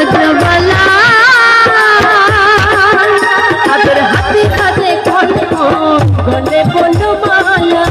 ব্রজবালা তাদের হাতে হাতে কর্ম গলে বলো মালা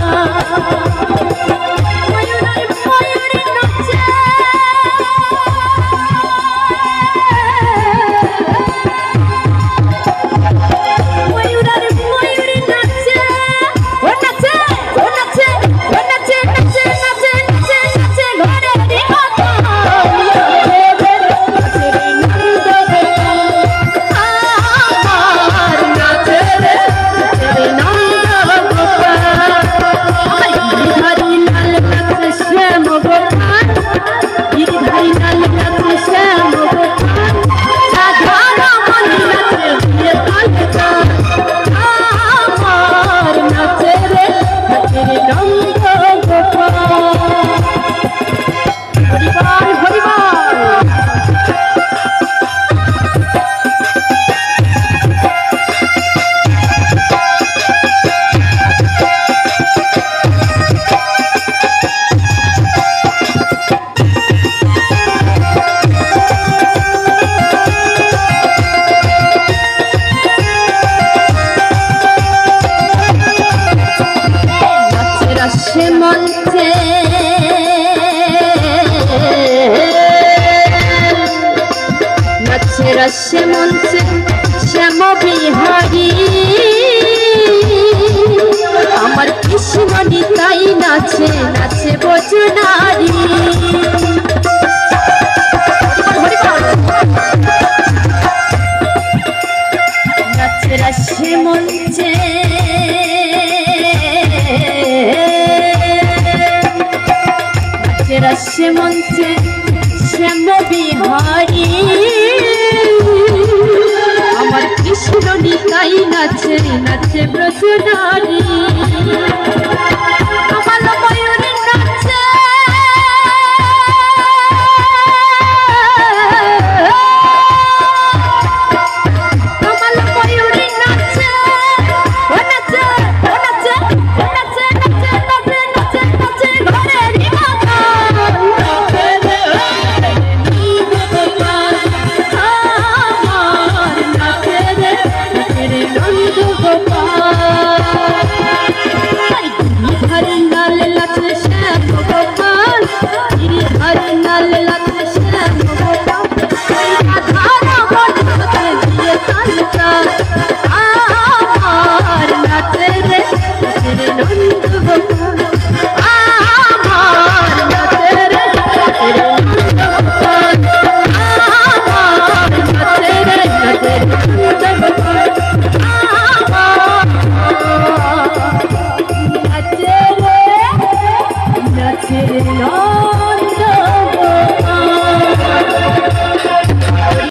রসে মঞ্চে শ্যাম বিহারী আমার কৃষ্ণ নিতাই নাচে নাচে বজনারী নাচে রসে মঞ্চে নাচে রসে মঞ্চে শ্যাম বিহারী আমার কৃষ্ণ নিতাই নাচে নাচে ব্রজনারী আমার ময়ূরী নাচে আমার ময়ূরী নাচে ও নাচে ও নাচে ও নাচে নাচে নাচে নাচে নাচে ঘরে রিমাকা আমার নাচে রে নন্দ গোপাল